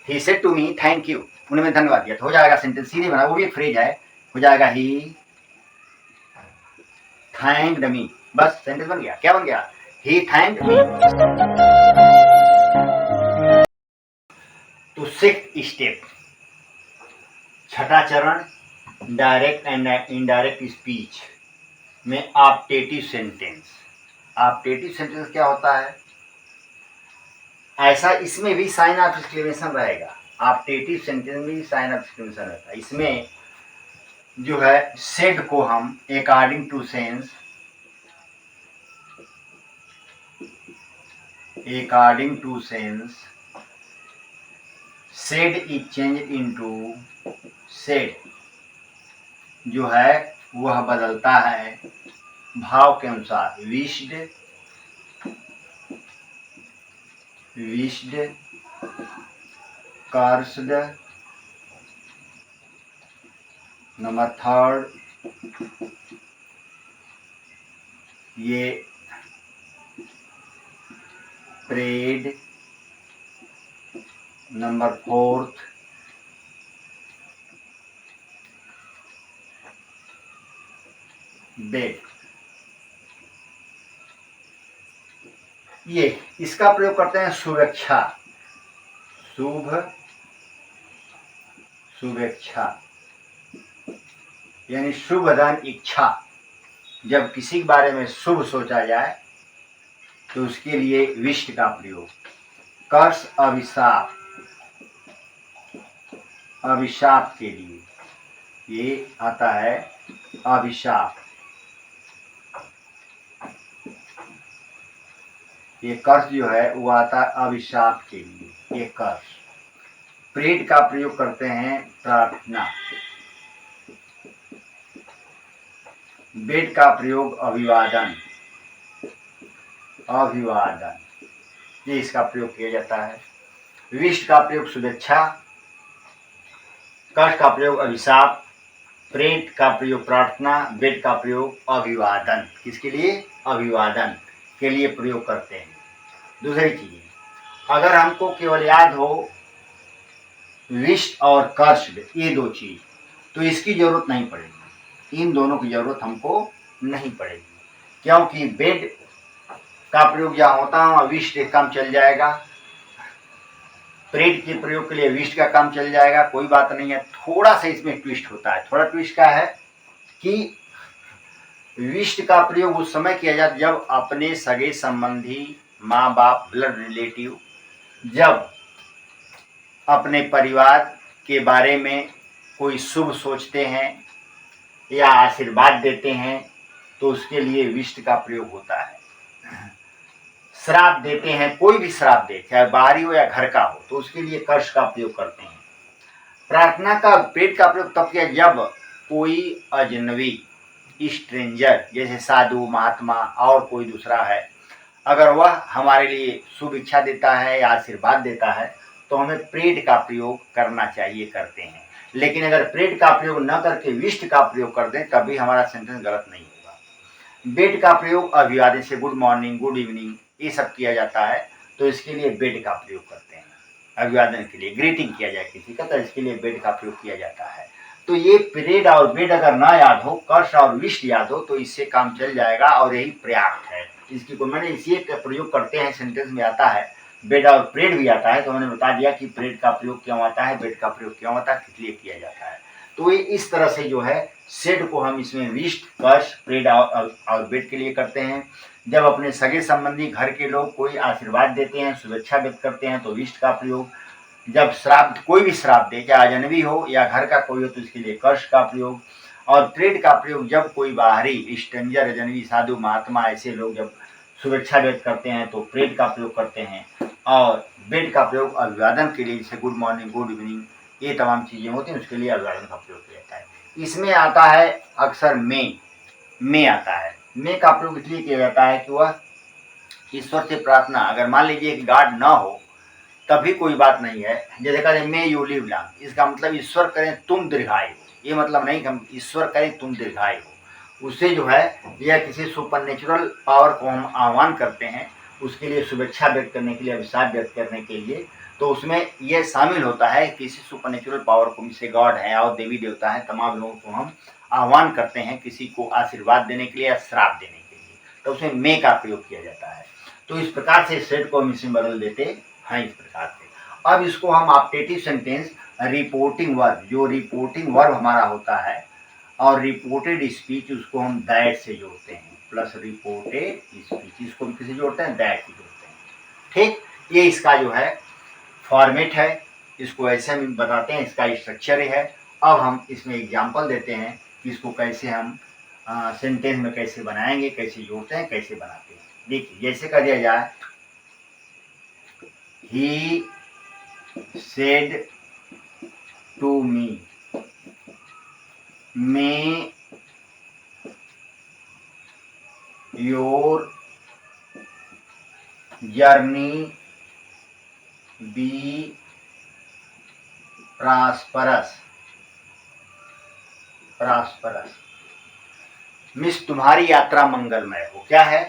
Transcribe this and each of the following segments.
He said to me thank you, उन्हें मैं धन्यवाद दिया। तो हो जाएगा सेंटेंस सीधे बना, वो भी एक फ्रेज है, हो जाएगा ही थैंक्ड मी, बस सेंटेंस बन गया। क्या बन गया? ही थैंक्ड मी। तो सिक्स्थ स्टेप, छठा चरण, डायरेक्ट एंड इनडायरेक्ट स्पीच में ऑप्टेटिव सेंटेंस। ऑप्टेटिव सेंटेंस क्या होता है? ऐसा इसमें भी साइन ऑफ एक्सक्लेमेशन रहेगा। ऑप्टेटिव सेंटेंस में भी साइन ऑफ एक्सक्लेमेशन रहता है। इसमें जो है सेड को हम according to sense, according to sense, said is changed into said, जो है वह बदलता है भाव के अनुसार। wished, cursed, नंबर थर्ड ये prayed, नंबर फोर्थ बेड। ये इसका प्रयोग करते हैं शुभेच्छा, शुभेच्छा यानी शुभधन इच्छा। जब किसी के बारे में शुभ सोचा जाए तो उसके लिए विष्ट का प्रयोग। कर्स अभिशाप, अभिशाप के लिए ये आता है अभिशाप। ये कर्स जो है वो आता है अभिशाप के लिए, ये कर्स। प्रेड का प्रयोग करते हैं प्रार्थना। बेड का प्रयोग अभिवादन, ये इसका प्रयोग किया जाता है। विष्ट का प्रयोग शुभेच्छा, कर्स का प्रयोग अभिशाप, प्रेड का प्रयोग प्रार्थना, बेड का प्रयोग अभिवादन। किसके लिए? अभिवादन के लिए प्रयोग करते हैं। दूसरी चीज, अगर हमको केवल याद हो विष्ट और कर्स्ड, ये दो चीज, तो इसकी जरूरत नहीं पड़ेगी। इन दोनों की जरूरत हमको नहीं पड़ेगी, क्योंकि बेड का प्रयोग जहाँ होता है विष्ट का काम चल जाएगा। प्रेड के प्रयोग के लिए विष्ट का काम चल जाएगा, कोई बात नहीं है। थोड़ा सा इसमें ट्विस्ट होता है। थोड़ा ट्विस्ट क्या है कि विष्ट का प्रयोग उस समय किया जाता जब अपने सगे संबंधी, माँ बाप, ब्लड रिलेटिव, जब अपने परिवार के बारे में कोई शुभ सोचते हैं या आशीर्वाद देते हैं तो उसके लिए विष्ट का प्रयोग होता है। श्राप देते हैं, कोई भी श्राप दे, चाहे बाहरी हो या घर का हो, तो उसके लिए कर्स का प्रयोग करते हैं। प्रार्थना का, पेट का प्रयोग तब किया जब कोई अजनबी, स्ट्रेंजर, जैसे साधु, महात्मा और कोई दूसरा है, अगर वह हमारे लिए शुभ इच्छा देता है या आशीर्वाद देता है तो हमें प्रेड का प्रयोग करना चाहिए, करते हैं। लेकिन अगर प्रेड का प्रयोग न करके विष्ट का प्रयोग कर दें तभी हमारा सेंटेंस गलत नहीं होगा। बेड का प्रयोग अभिवादन से गुड मॉर्निंग, गुड इवनिंग ये सब किया जाता है, तो इसके लिए बेड का प्रयोग करते हैं। अभिवादन के लिए, ग्रीटिंग किया जाए किसी का, तो इसके लिए बेड का प्रयोग किया जाता है। तो ये प्रेड और बेड अगर ना याद हो, कर्स और विष्ट याद हो, तो इससे काम चल जाएगा और यही पर्याप्त है। इसकी को मैंने इसी का प्रयोग करते हैं, सेंटेंस में आता है। बेड और प्रेड भी आता है, तो मैंने बता दिया कि प्रेड का प्रयोग क्यों आता है, बेड का प्रयोग क्यों आता है, किस लिए किया जाता है। तो ये इस तरह से जो है सेड को हम इसमें विष्ट, कर्स, प्रेड और बेड के लिए करते हैं। जब अपने सगे संबंधी, घर के लोग कोई आशीर्वाद देते हैं, शुभेच्छा व्यक्त करते हैं, तो विष्ट का प्रयोग। जब श्राप, कोई भी श्राप दे, चाहे अजनबी हो या घर का कोई हो, तो इसके लिए कर्स का प्रयोग। और प्रेड का प्रयोग जब कोई बाहरी, स्ट्रेंजर, अजनबी, साधु, महात्मा ऐसे लोग जब शुभेच्छा व्यक्त करते हैं तो प्रेड का प्रयोग करते हैं। और बेड का प्रयोग अभिवादन के लिए, जैसे गुड मॉर्निंग, गुड इवनिंग, ये तमाम चीज़ें होती हैं, उसके लिए अभिवादन का प्रयोग किया जाता है। इसमें आता है अक्सर में आता है। में का प्रयोग इसलिए किया जाता है कि वह ईश्वर से प्रार्थना, अगर मान लीजिए कि गॉड ना हो तभी कोई बात नहीं है। जैसे कहते मे यू लिव लॉन्ग, इसका मतलब ईश्वर करें तुम दीर्घायु हो, ये मतलब नहीं कि हम ईश्वर करें तुम दीर्घायु हो। उससे जो है या किसी सुपरनेचुरल पावर को हम आह्वान करते हैं, उसके लिए शुभेच्छा व्यक्त करने के लिए, अभिशाप व्यक्त करने के लिए, तो उसमें ये शामिल होता है किसी सुपरनेचुरल पावर को, जैसे गॉड है और देवी देवता है, तमाम लोगों को हम आह्वान करते हैं किसी को आशीर्वाद देने के लिए या श्राप देने के लिए, तो उसमें मे का प्रयोग किया जाता है। तो इस प्रकार से सेड को हम इसमें बदल देते हैं इस प्रकार से। अब इसको हम ऑप्टेटिव सेंटेंस रिपोर्टिंग वर्ब, जो रिपोर्टिंग वर्ब हमारा होता है और रिपोर्टेड स्पीच, उसको हम दैट से जोड़ते हैं, प्लस रिपोर्टेड स्पीच, इसको भी किसी जोड़ते हैं, दैट से जोड़ते हैं। ठीक, ये इसका जो है फॉर्मेट है, इसको ऐसे हम बताते हैं, इसका स्ट्रक्चर है। अब हम इसमें एग्जाम्पल देते हैं कि इसको कैसे हम सेंटेंस में कैसे बनाएंगे, कैसे जोड़ते हैं, कैसे बनाते हैं। देखिए, जैसे कर दिया जाए, he said to me, may your journey be prosperous. मिस तुम्हारी यात्रा मंगलमय हो। क्या है?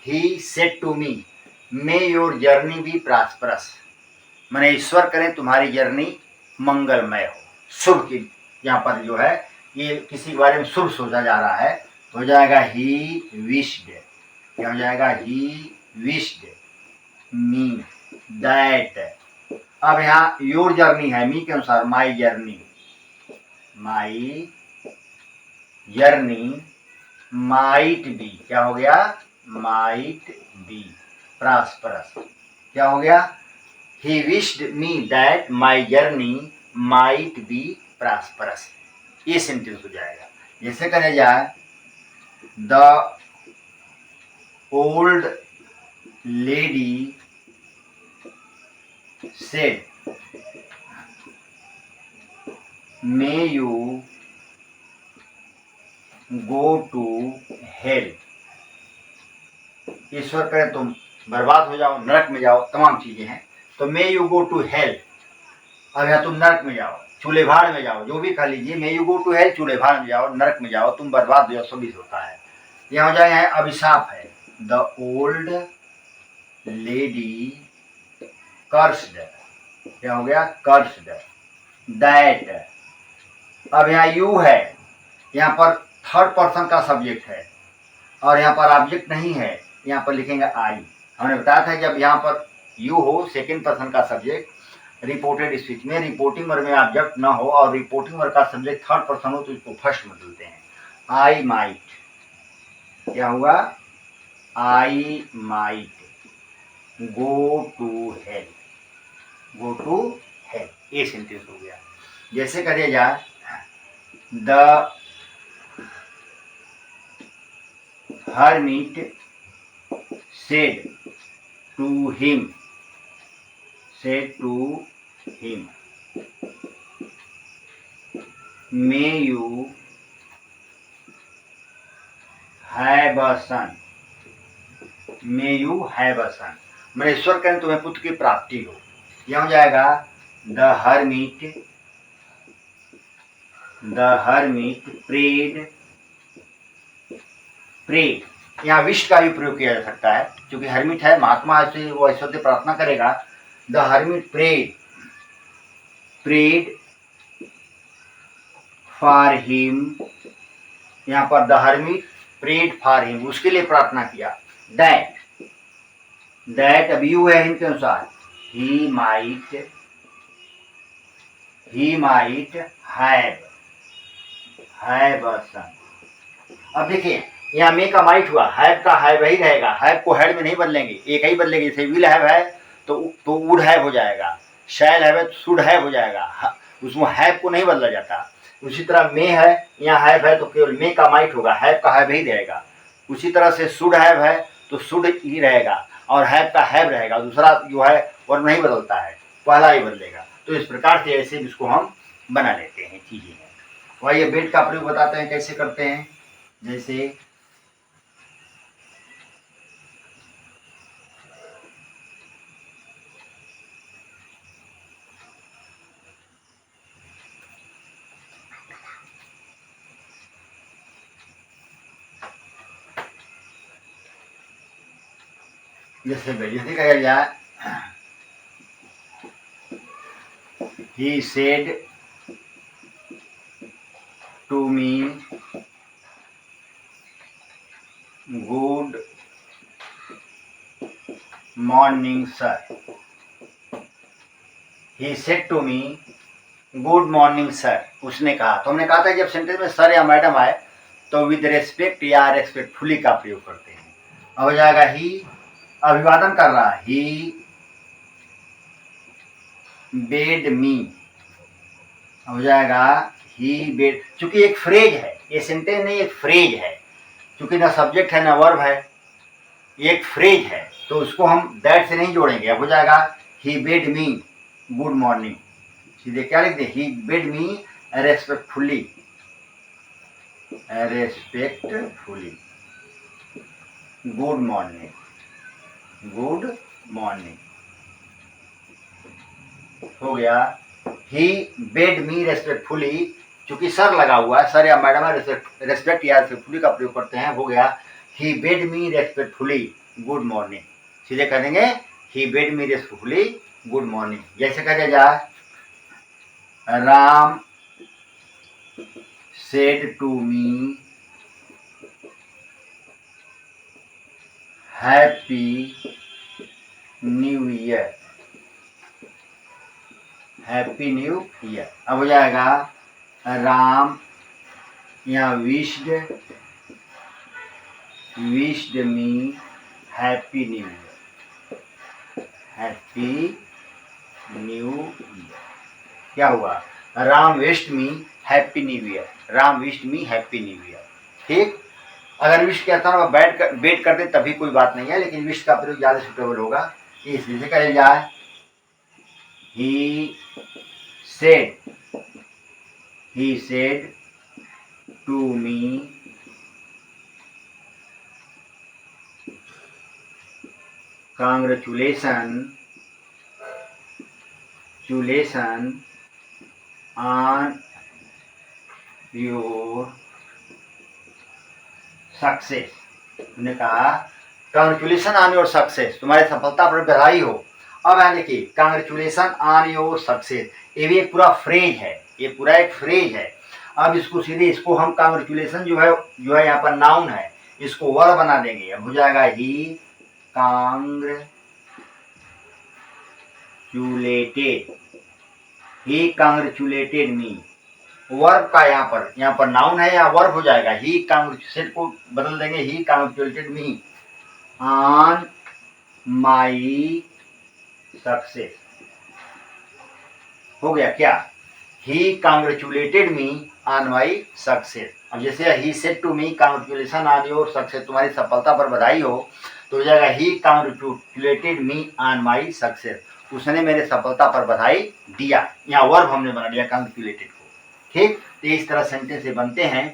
He said to me, may your journey be prosperous, माने ईश्वर करें तुम्हारी जर्नी मंगलमय हो, शुभ की। यहाँ पर जो है ये किसी के बारे में शुभ सोचा जा रहा है, तो हो जाएगा ही विश्ड। क्या हो जाएगा? He wished me that. अब यहाँ योर जर्नी है, मी के अनुसार माई जर्नी माइट बी। क्या हो गया? Might be prosperous. क्या हो गया? He wished me that my journey might be prosperous। ये सेंटेंस हो जाएगा। जैसे कहा जाए, the old lady said may you go to hell. ईश्वर करे तुम बर्बाद हो जाओ, नरक में जाओ, तमाम चीजें हैं, तो may you go to hell. अब यहाँ तुम नरक में जाओ, चूल्हे भाड़ में जाओ, जो भी खा लीजिए, may you go to hell, चूल्हे भाड़ में जाओ, नरक में जाओ, तुम बर्बाद हो जाओ, सभी होता है। यहाँ हो जाएगा अभिशाप है, द ओल्ड लेडी कर्स्ड। क्या हो गया? Cursed that. अब यहाँ यू है, यहाँ पर थर्ड पर्सन का सब्जेक्ट है और यहाँ पर ऑब्जेक्ट नहीं है, यहाँ पर लिखेंगे आई। हमने बताया था जब यहाँ पर यू हो, सेकेंड पर्सन का सब्जेक्ट, रिपोर्टेड स्पीच में रिपोर्टिंग वर्ब में ऑब्जेक्ट ना हो और रिपोर्टिंग वर्ब का सब्जेक्ट थर्ड पर्सन हो, तो इसको फर्स्ट में बदलते हैं, आई माइट। क्या हुआ? I might go to hell. Go to hell, ये सेंटेंस हो गया। जैसे करिए जाए, the hermit said to him may you have a son। may you have a son, मैंने ईश्वर करें तुम्हें पुत्र की प्राप्ति हो। यह हो जाएगा, द hermit prayed। यहाँ विश का भी प्रयोग किया जा सकता है, क्योंकि हर्मिट है, महात्मा है, इसलिए वो ईश्वर से प्रार्थना करेगा। The hermit prayed for him. यहाँ पर the hermit prayed for him, उसके लिए प्रार्थना किया। दैट अब यू है हिम के अनुसार, ही माइट हैव अ सन। अब देखिए, यहाँ मे का माइट हुआ, हैव का हैव ही रहेगा, हैव को हैड में नहीं बदलेंगे, एक ही बदलेंगे। जैसे विल हैव है तो वुड हैव हो जाएगा, शैल हैव है तो शुड हैव हो जाएगा, उसमें हैव को नहीं बदला जाता। उसी तरह मे है, यहाँ हैव है तो केवल मे का माइट होगा, हैव का हैव ही रहेगा। उसी तरह से शुड हैव है तो शुड ही रहेगा और हैव का हैव रहेगा, दूसरा जो है वर्ब नहीं बदलता है, पहला ही बदलेगा। तो इस प्रकार से ऐसे इसको हम बना लेते हैं चीजें हैं। वही ये बेट का प्रयोग बताते हैं कैसे करते हैं। जैसे कहा जाए, he said to me good morning sir. He said to me good morning sir, उसने कहा। तो हमने कहा था जब सेंटेंस में सर या मैडम आए तो विद रेस्पेक्ट या रेस्पेक्टफुली का प्रयोग करते हैं। अब हो जाएगा ही, अभिवादन कर रहा, ही बेड मी। हो जाएगा ही बेड, चूंकि एक फ्रेज है, ये सेंटेंस नहीं एक फ्रेज है, चूंकि ना सब्जेक्ट है ना वर्ब है, ये एक फ्रेज है, तो उसको हम दैट से नहीं जोड़ेंगे। अब हो जाएगा he bade me good morning, सीधे क्या लिख दे, he bade me respectfully, respectfully good morning, good morning. हो गया ही बेड मी रेस्पेक्टफुली, चूंकि सर लगा हुआ है, सर या मैडम रेस्पेक्ट या रेस्पेक्टफुली का प्रयोग करते हैं। हो गया he bade me respectfully good morning, सीधे कह देंगे ही bade me respectfully good morning. जैसे कह जाए Ram said to me happy new year, happy new year. अब हो जाएगा राम यहाँ wished me happy new year, happy new year. क्या हुआ, Ram wished me happy new year, Ram wished me happy new year. ठीक, अगर विश कहता हूँ वेट कर दे तभी कोई बात नहीं है, लेकिन विश का प्रयोग ज़्यादा सुटेबल होगा, इसलिए से कहे जाए he said to me congratulations on your success. उन्होंने कहा कांग्रेचुलेशन ऑन योर सक्सेस, तुम्हारी सफलता पर बधाई हो। अब यहाँ देखिए कांग्रेचुलेशन ऑन योर सक्सेस, ये भी एक पूरा फ्रेज है, ये पूरा एक फ्रेज है। अब इसको सीधे इसको हम कांग्रेचुलेशन जो है यहाँ पर नाउन है, इसको वर्ब बना देंगे। अब हो जाएगा ही कांग्रेचुलेटेड मी, वर्ब का यहाँ पर नाउन है या वर्ब हो जाएगा। ही कांग्रेचुलेट को बदल देंगे, ही कांग्रेचुलेटेड मी ऑन माई सक्सेस। हो गया क्या, ही कांग्रेचुलेटेड मी ऑन माई सक्सेस। अब जैसे he said to me congratulation on your success, तुम्हारी सफलता पर बधाई हो, तो हो जाएगा ही कांग्रेचुलेटेड मी ऑन माई सक्सेस, उसने मेरे सफलता पर बधाई दिया। यहाँ वर्ब हमने बना दिया कांग्रेचुलेटेड को। ठीक, तो इस तरह सेंटेंस बनते हैं।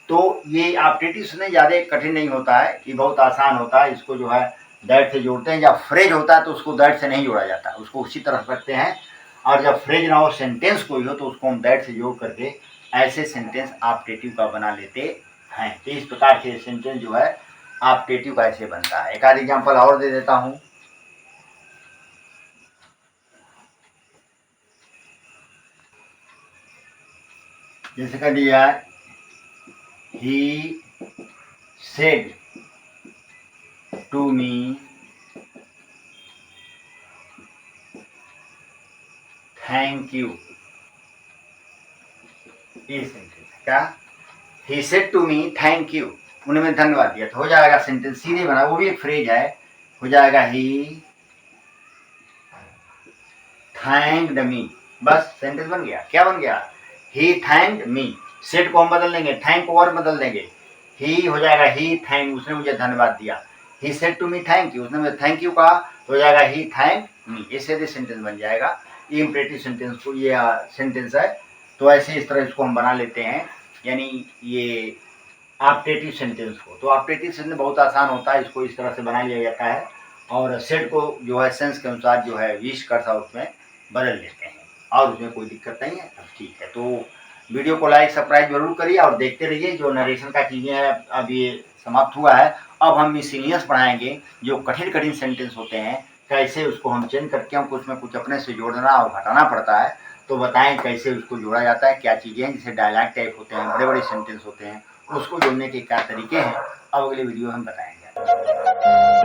तो ये ऑप्टेटिव सुनने ज़्यादा कठिन नहीं होता है, ये बहुत आसान होता है। इसको जो है दैट से जोड़ते हैं, जब फ्रेज होता है तो उसको दैट से नहीं जोड़ा जाता, उसको उसी तरह रखते हैं। और जब फ्रेज ना हो, सेंटेंस कोई हो, तो उसको हम दैट से जोड़ करके ऐसे सेंटेंस ऑप्टेटिव का बना लेते हैं। तो इस प्रकार से सेंटेंस जो है ऑप्टेटिव का ऐसे बनता है। एक आध एग्जाम्पल और दे देता हूँ। जैसे कह दिया he said to me thank you, ये सेंटेंस क्या, he said to me thank you, उन्हें मैं धन्यवाद दिया। तो हो जाएगा सेंटेंस सीधे बना, वो भी एक फ्रेज है। हो जाएगा ही थैंक्ड मी, बस सेंटेंस बन गया। क्या बन गया, ही थैंक्ड मी, सेड को हम बदल देंगे, थैंक को और बदल देंगे, ही हो जाएगा ही थैंक, उसने मुझे धन्यवाद दिया। He said to me thank you, उसने मुझे थैंक यू कहा, तो हो जाएगा ही थैंक मी, ऐसे सेंटेंस बन जाएगा। ये इम्परेटिव सेंटेंस को ये सेंटेंस है, तो ऐसे इस तरह इसको हम बना लेते हैं, यानी ये ऑप्टेटिव सेंटेंस को। तो ऑप्टेटिव सेंटेंस बहुत आसान होता है, इसको इस तरह से बना लिया जाता है, और सेड को जो है सेंस के अनुसार जो है विश करता उसमें बदल लेते हैं, और उसमें कोई दिक्कत नहीं है, ठीक है। तो वीडियो को लाइक सब्सक्राइब जरूर करिए और देखते रहिए। जो नरेशन का चीज़ें हैं अब ये समाप्त हुआ है, अब हम मिसलेनियस पढ़ाएंगे, जो कठिन कठिन सेंटेंस होते हैं कैसे उसको हम चेंज करके हमको उसमें कुछ अपने से जोड़ना और घटाना पड़ता है, तो बताएं कैसे उसको जोड़ा जाता है, क्या चीज़ें हैं, जैसे डायलॉग टाइप होते हैं, बड़े बड़े सेंटेंस होते हैं, उसको जोड़ने के क्या तरीके हैं, अब अगले वीडियो हम बताएंगे।